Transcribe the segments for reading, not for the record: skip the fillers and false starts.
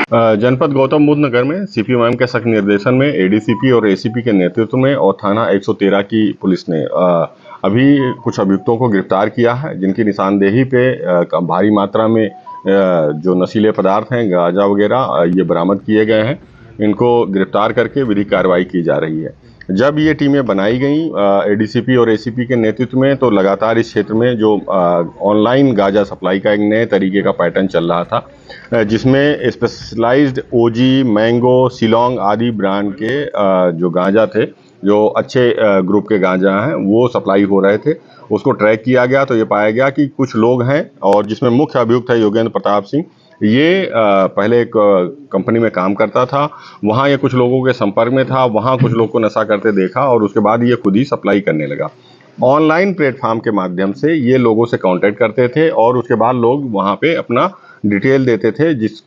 जनपद गौतम बुद्ध नगर में सीपीएम के सख्त निर्देशन में एडीसीपी और एसीपी के नेतृत्व में और थाना 113 की पुलिस ने अभी कुछ अभियुक्तों को गिरफ्तार किया है, जिनकी निशानदेही पे भारी मात्रा में जो नशीले पदार्थ हैं, गांजा वगैरह ये बरामद किए गए हैं। इनको गिरफ्तार करके विधिक कार्रवाई की जा रही है। जब ये टीमें बनाई गई एडीसीपी और एसीपी के नेतृत्व में, तो लगातार इस क्षेत्र में जो ऑनलाइन गांजा सप्लाई का एक नए तरीके का पैटर्न चल रहा था, जिसमें स्पेशलाइज्ड ओजी, मैंगो, शिलोंग आदि ब्रांड के जो गांजा थे, जो अच्छे ग्रुप के गांजा हैं, वो सप्लाई हो रहे थे। उसको ट्रैक किया गया तो ये पाया गया कि कुछ लोग हैं, और जिसमें मुख्य अभियुक्त है योगेंद्र प्रताप सिंह। ये पहले एक कंपनी में काम करता था, वहाँ ये कुछ लोगों के संपर्क में था, वहाँ कुछ लोग को नशा करते देखा और उसके बाद ये खुद ही सप्लाई करने लगा। ऑनलाइन प्लेटफॉर्म के माध्यम से ये लोगों से कांटेक्ट करते थे और उसके बाद लोग वहाँ पे अपना डिटेल देते थे, जिस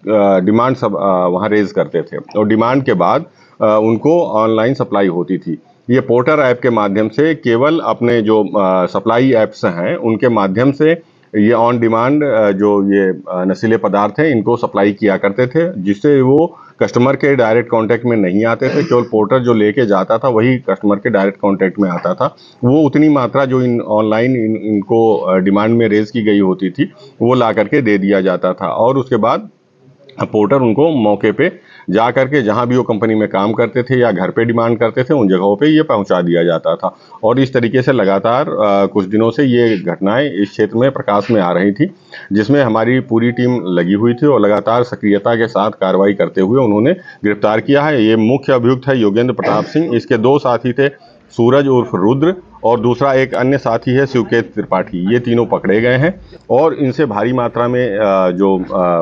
डिमांड सब वहाँ रेज करते थे, और डिमांड के बाद उनको ऑनलाइन सप्लाई होती थी। ये पोर्टर ऐप के माध्यम से केवल अपने जो सप्लाई ऐप्स हैं उनके माध्यम से ये ऑन डिमांड जो ये नशीले पदार्थ हैं इनको सप्लाई किया करते थे, जिससे वो कस्टमर के डायरेक्ट कांटेक्ट में नहीं आते थे। केवल पोर्टर जो लेके जाता था वही कस्टमर के डायरेक्ट कांटेक्ट में आता था। वो उतनी मात्रा जो इन ऑनलाइन इनको डिमांड में रेज की गई होती थी वो ला करके दे दिया जाता था, और उसके बाद पोर्टर उनको मौके पे जा करके जहां भी वो कंपनी में काम करते थे या घर पे डिमांड करते थे, उन जगहों पे ये पहुंचा दिया जाता था। और इस तरीके से लगातार कुछ दिनों से ये घटनाएं इस क्षेत्र में प्रकाश में आ रही थी, जिसमें हमारी पूरी टीम लगी हुई थी और लगातार सक्रियता के साथ कार्रवाई करते हुए उन्होंने गिरफ्तार किया है। ये मुख्य अभियुक्त है योगेंद्र प्रताप सिंह, इसके दो साथी थे, सूरज उर्फ रुद्र, और दूसरा एक अन्य साथी है शिवकेत त्रिपाठी। ये तीनों पकड़े गए हैं और इनसे भारी मात्रा में जो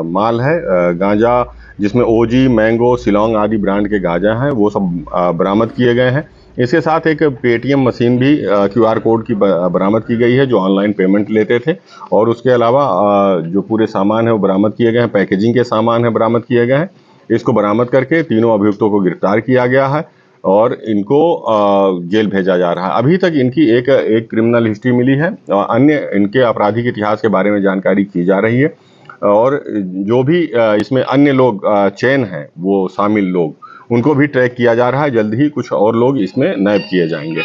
माल है गांजा, जिसमें ओजी, मैंगो, शिलोंग आदि ब्रांड के गांजा हैं, वो सब बरामद किए गए हैं। इसके साथ एक पेटीएम मशीन भी क्यूआर कोड की बरामद की गई है, जो ऑनलाइन पेमेंट लेते थे। और उसके अलावा जो पूरे सामान है वो बरामद किए गए हैं, पैकेजिंग के सामान है बरामद किए गए हैं। इसको बरामद करके तीनों अभियुक्तों को गिरफ्तार किया गया है और इनको जेल भेजा जा रहा है। अभी तक इनकी एक क्रिमिनल हिस्ट्री मिली है और अन्य इनके आपराधिक इतिहास के बारे में जानकारी की जा रही है। और जो भी इसमें अन्य लोग चेन हैं, वो शामिल लोग, उनको भी ट्रैक किया जा रहा है। जल्द ही कुछ और लोग इसमें नैब किए जाएंगे।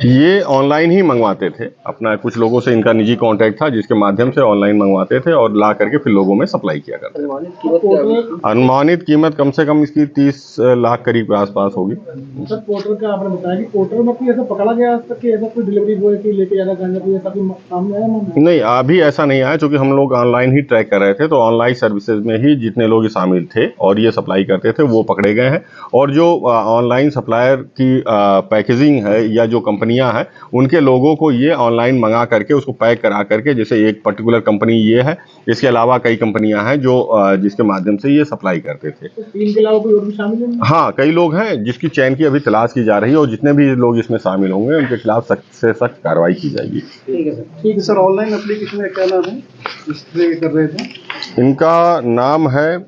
ये ऑनलाइन ही मंगवाते थे, अपना कुछ लोगों से इनका निजी कांटेक्ट था, जिसके माध्यम से ऑनलाइन मंगवाते थे और ला करके फिर लोगों में सप्लाई किया करते थे। अनुमानित कीमत कम से कम इसकी 30 लाख करीब आसपास होगी। सर, पोर्टर का आपने बताया कि पोर्टर में कोई ऐसा पकड़ा गया आज तक कि ऐसा कोई डिलीवरी बॉय की लेके जाना गांजा कोई ऐसा कोई सामने आया? नहीं, अभी ऐसा नहीं आया, क्योंकि हम लोग ऑनलाइन ही ट्रैक कर रहे थे, तो ऑनलाइन सर्विसेज में ही जितने लोग शामिल थे और ये सप्लाई करते थे वो पकड़े गए हैं। और जो ऑनलाइन सप्लायर की पैकेजिंग है या जो कंपनियां हैं, उनके लोगों को ये ऑनलाइन मंगा करके उसको पैक करा करके, जैसे एक पर्टिकुलर कंपनी ये है, इसके अलावा कई कंपनियां हैं जो जिसके माध्यम से ये सप्लाई करते थे। तो तीन के अलावा कोई और भी शामिल है? हाँ, कई लोग हैं जिसकी चैन की अभी तलाश की जा रही है, और जितने भी लोग इसमें शामिल होंगे उनके खिलाफ सख्त से सख्त कार्रवाई की जाएगी। ठीक है सर। ठीक है सर, ऑनलाइन एप्लीकेशन का क्या नाम है, इस पे कर रहे थे? इनका नाम है